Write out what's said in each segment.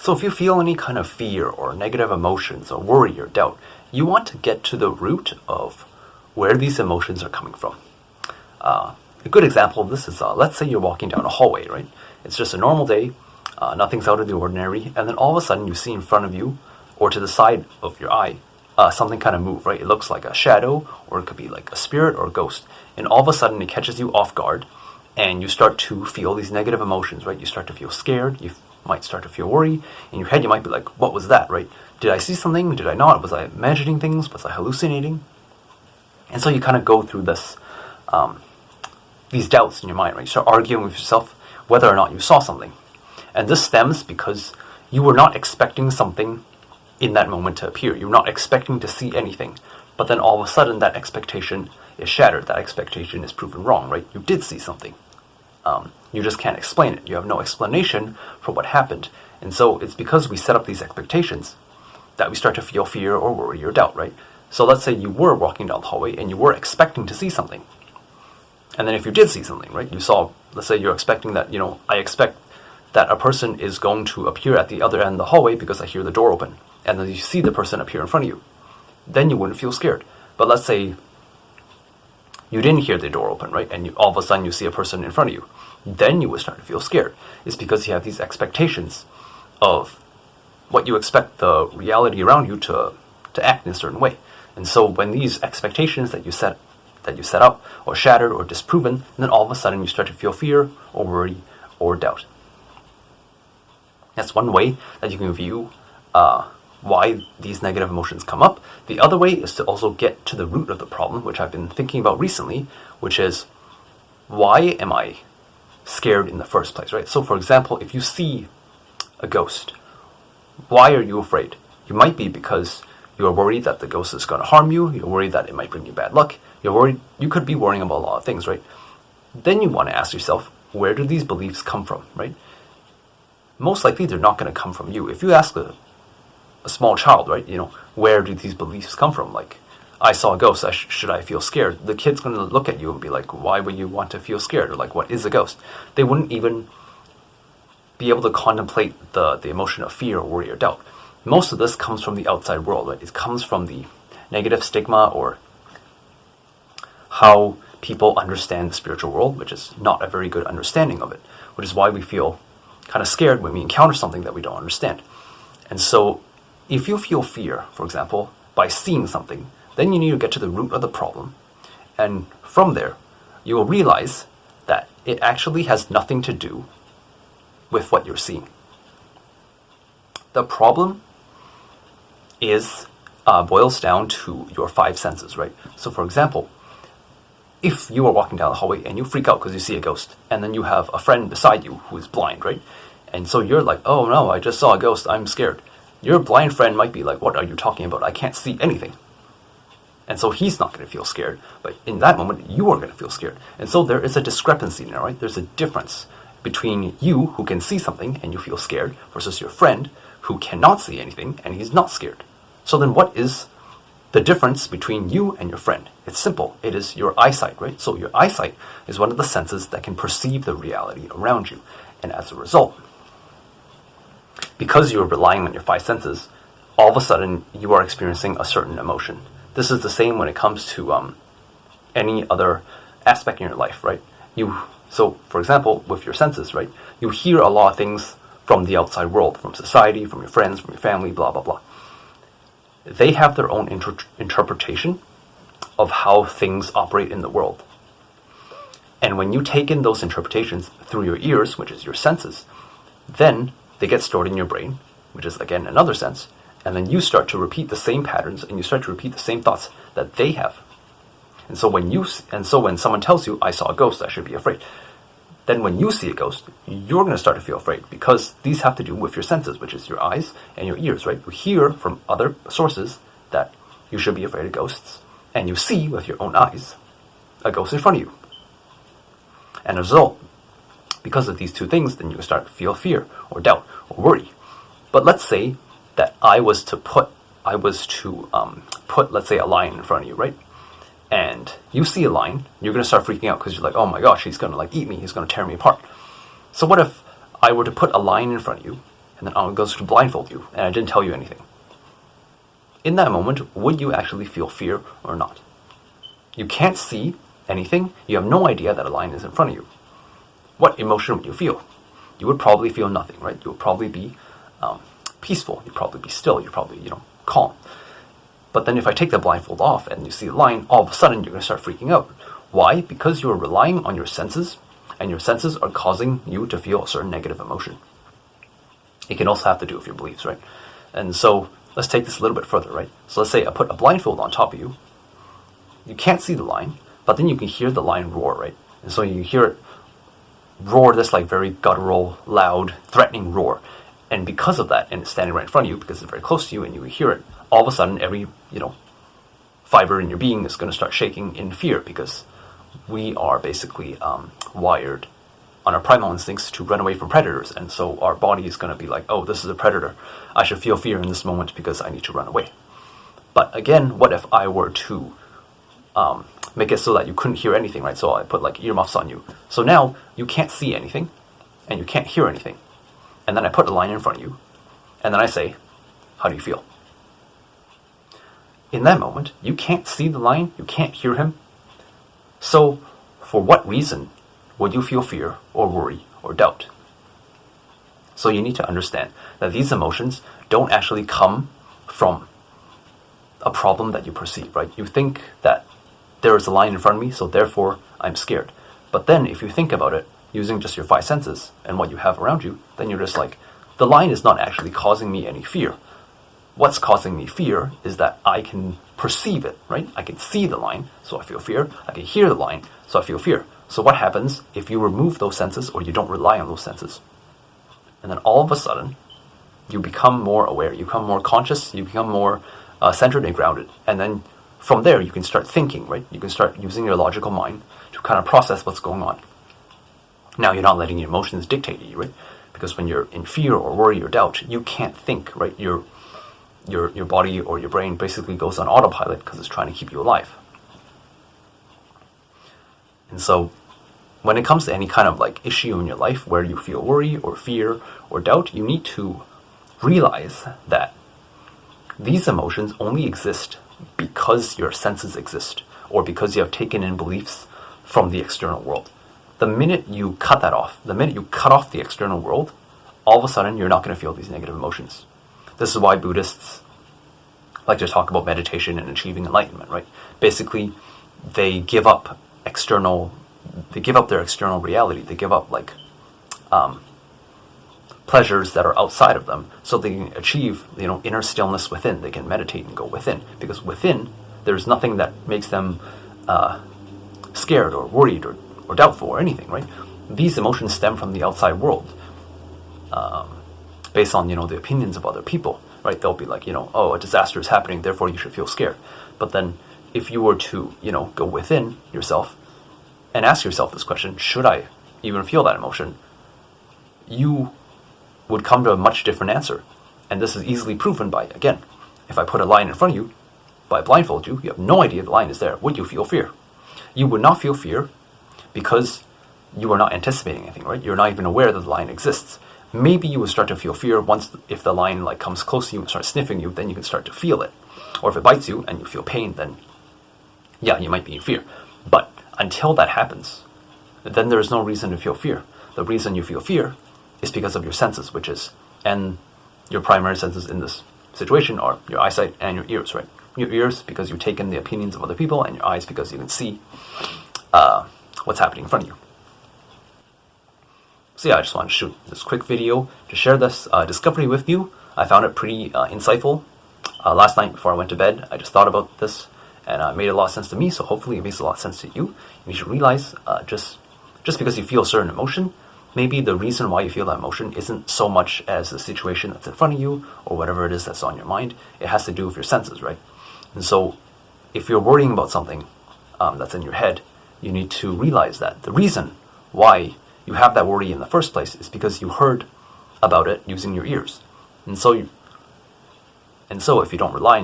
So if you feel any kind of fear or negative emotions or worry or doubt, you want to get to the root of where these emotions are coming from. A good example of this is, let's say you're walking down a hallway, right? It's just a normal day, nothing's out of the ordinary, and then all of a sudden you see in front of you, or to the side of your eye, something kind of move, right? It looks like a shadow, or it could be like a spirit or a ghost, and all of a sudden it catches you off guard, and you start to feel these negative emotions, right? You start to feel scared, you might start to feel worry. In your head you might be like, what was that, right? Did I see something? Did I not? Was I imagining things? Was I hallucinating? And so you kind of go through this, these doubts in your mind, right? You start arguing with yourself whether or not you saw something. And this stems because you were not expecting something in that moment to appear. You're not expecting to see anything. But then all of a sudden that expectation is shattered. That expectation is proven wrong, right? You did see something. You just can't explain it. You have no explanation for what happened. And so it's because we set up these expectations that we start to feel fear or worry or doubt, right? So let's say you were walking down the hallway and you were expecting to see something. And then if you did see something, right, you saw, let's say you're expecting that, I expect that a person is going to appear at the other end of the hallway because I hear the door open. And then you see the person appear in front of you. Then you wouldn't feel scared. But let's say you didn't hear the door open, right? And all of a sudden you see a person in front of you. Then you would start to feel scared. It's because you have these expectations of what you expect the reality around you to act in a certain way. And so when these expectations that you set up or shattered or disproven, then all of a sudden you start to feel fear or worry or doubt. That's one way that you can view why these negative emotions come up. The other way is to also get to the root of the problem, which I've been thinking about recently, which is, why am I scared in the first place, right? So for example, if you see a ghost, why are you afraid? You might be because you're worried that the ghost is going to harm you, you're worried that it might bring you bad luck, you could be worrying about a lot of things, right? Then you want to ask yourself, where do these beliefs come from, right? Most likely they're not going to come from you. If you ask a small child, right, where do these beliefs come from? Like, I saw a ghost, should I feel scared? The kid's going to look at you and be like, why would you want to feel scared? Or like, what is a ghost? They wouldn't even be able to contemplate the emotion of fear or worry or doubt. Most of this comes from the outside world, right? It comes from the negative stigma or how people understand the spiritual world, which is not a very good understanding of it, which is why we feel kind of scared when we encounter something that we don't understand. And so if you feel fear, for example, by seeing something, then you need to get to the root of the problem. And from there, you will realize that it actually has nothing to do with what you're seeing. The problem boils down to your five senses, right? So for example, if you are walking down the hallway and you freak out because you see a ghost, and then you have a friend beside you who is blind, right? And so you're like, oh no, I just saw a ghost, I'm scared. Your blind friend might be like, what are you talking about? I can't see anything. And so he's not going to feel scared, but in that moment, you are going to feel scared. And so there is a discrepancy there, right? There's a difference between you, who can see something and you feel scared, versus your friend, who cannot see anything and he's not scared. So then what is the difference between you and your friend? It's simple. It is your eyesight, right? So your eyesight is one of the senses that can perceive the reality around you. And as a result, because you're relying on your five senses, all of a sudden you are experiencing a certain emotion. This is the same when it comes to any other aspect in your life, right? So, for example, with your senses, right, you hear a lot of things from the outside world, from society, from your friends, from your family, blah, blah, blah. They have their own interpretation of how things operate in the world. And when you take in those interpretations through your ears, which is your senses, then they get stored in your brain, which is, again, another sense, and then you start to repeat the same patterns and you start to repeat the same thoughts that they have. And so when someone tells you, I saw a ghost, I should be afraid, then when you see a ghost, you're going to start to feel afraid, because these have to do with your senses, which is your eyes and your ears, right? You hear from other sources that you should be afraid of ghosts, and you see with your own eyes a ghost in front of you. And as a result, because of these two things, then you start to feel fear or doubt or worry. But let's say that I was to put, let's say, a lion in front of you, right? And you see a lion, you're going to start freaking out because you're like, oh my gosh, he's going to eat me, he's going to tear me apart. So what if I were to put a lion in front of you, and then I'm going to blindfold you, and I didn't tell you anything. In that moment, would you actually feel fear or not? You can't see anything. You have no idea that a lion is in front of you. What emotion would you feel? You would probably feel nothing, right? You would probably be peaceful. You'd probably be still. You'd probably, calm. But then if I take the blindfold off and you see the lion, all of a sudden you're going to start freaking out. Why? Because you're relying on your senses, and your senses are causing you to feel a certain negative emotion. It can also have to do with your beliefs, right? And so let's take this a little bit further, right? So let's say I put a blindfold on top of you. You can't see the lion, but then you can hear the lion roar, right? And so you hear it roar, this like very guttural, loud, threatening roar. And because of that, and it's standing right in front of you, because it's very close to you, and you hear it, all of a sudden every, fiber in your being is going to start shaking in fear, because we are basically wired on our primal instincts to run away from predators. And so our body is going to be like, oh, this is a predator. I should feel fear in this moment because I need to run away. But again, what if I were to make it so that you couldn't hear anything, right? So I put like earmuffs on you. So now you can't see anything and you can't hear anything. And then I put a lion in front of you. And then I say, how do you feel? In that moment, you can't see the lion, you can't hear him. So for what reason would you feel fear or worry or doubt? So you need to understand that these emotions don't actually come from a problem that you perceive, right? You think that there is a lion in front of me, so therefore I'm scared. But then if you think about it using just your five senses and what you have around you, then you're just like, the lion is not actually causing me any fear. What's causing me fear is that I can perceive it, right? I can see the lion, so I feel fear. I can hear the lion, so I feel fear. So what happens if you remove those senses or you don't rely on those senses? And then all of a sudden, you become more aware, you become more conscious, you become more centered and grounded. And then from there, you can start thinking, right? You can start using your logical mind to kind of process what's going on. Now, you're not letting your emotions dictate you, right? Because when you're in fear or worry or doubt, you can't think, right? Your body or your brain basically goes on autopilot because it's trying to keep you alive. And so when it comes to any kind of like issue in your life where you feel worry or fear or doubt, you need to realize that these emotions only exist because your senses exist, or because you have taken in beliefs from the external world. The minute you cut that off, the minute you cut off the external world, all of a sudden you're not going to feel these negative emotions. This is why Buddhists like to talk about meditation and achieving enlightenment, right? Basically, they give up their external reality. They give up like pleasures that are outside of them, so they can achieve inner stillness within. They can meditate and go within, because within there's nothing that makes them scared or worried or doubtful or anything, right? These emotions stem from the outside world, based on the opinions of other people, right? They'll be like, oh, a disaster is happening, therefore you should feel scared. But then if you were to go within yourself and ask yourself this question, should I even feel that emotion, you would come to a much different answer. And this is easily proven by, again, if I put a lion in front of you, but I blindfold you, you have no idea the lion is there, would you feel fear? You would not feel fear because you are not anticipating anything, right? You're not even aware that the lion exists. Maybe you would start to feel fear if the lion comes close to you and starts sniffing you, then you can start to feel it. Or if it bites you and you feel pain, then yeah, you might be in fear. But until that happens, then there is no reason to feel fear. The reason you feel fear is because of your senses, and your primary senses in this situation are your eyesight and your ears, right? Your ears because you take in the opinions of other people, and your eyes because you can see what's happening in front of you. So yeah, I just wanted to shoot this quick video to share this discovery with you. I found it pretty insightful. Last night before I went to bed, I just thought about this, and it made a lot of sense to me, so hopefully it makes a lot of sense to you. You should realize just because you feel a certain emotion, maybe the reason why you feel that emotion isn't so much as the situation that's in front of you or whatever it is that's on your mind. It has to do with your senses, right? And so if you're worrying about something that's in your head, you need to realize that the reason why you have that worry in the first place is because you heard about it using your ears. And so if you don't rely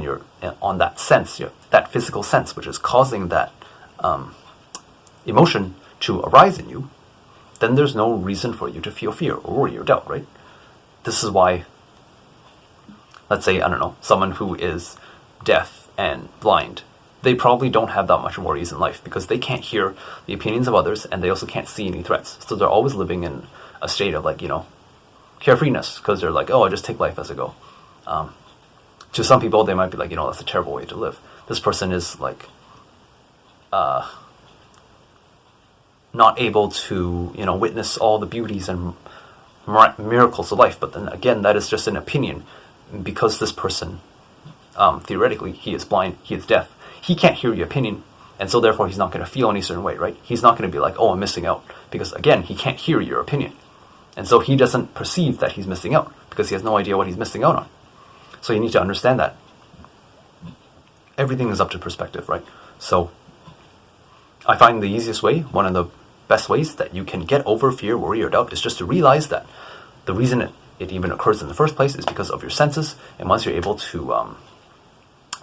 on that sense, that physical sense, which is causing that emotion to arise in you, then there's no reason for you to feel fear or worry or doubt, right? This is why, let's say, I don't know, someone who is deaf and blind, they probably don't have that much worries in life because they can't hear the opinions of others and they also can't see any threats. So they're always living in a state of like, carefreeness because they're like, oh, I just take life as I go. To some people, they might be like, that's a terrible way to live. This person is like not able to, witness all the beauties and miracles of life. But then again, that is just an opinion because this person, theoretically, he is blind, he is deaf. He can't hear your opinion, and so therefore he's not going to feel any certain way, right? He's not going to be like, oh, I'm missing out, because again, he can't hear your opinion. And so he doesn't perceive that he's missing out, because he has no idea what he's missing out on. So you need to understand that. Everything is up to perspective, right? So I find the easiest way, one of the best ways that you can get over fear, worry, or doubt is just to realize that the reason it even occurs in the first place is because of your senses. And once you're able to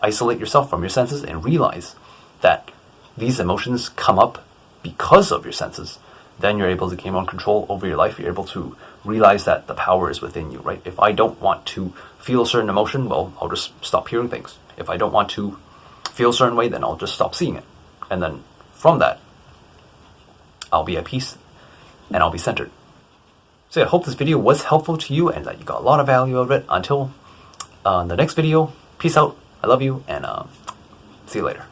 isolate yourself from your senses and realize that these emotions come up because of your senses, then you're able to gain more control over your life. You're able to realize that the power is within you, right? If I don't want to feel a certain emotion, well, I'll just stop hearing things. If I don't want to feel a certain way, then I'll just stop seeing it. And then from that, I'll be at peace and I'll be centered. So yeah, I hope this video was helpful to you and that you got a lot of value out of it. Until the next video, peace out. I love you, and see you later.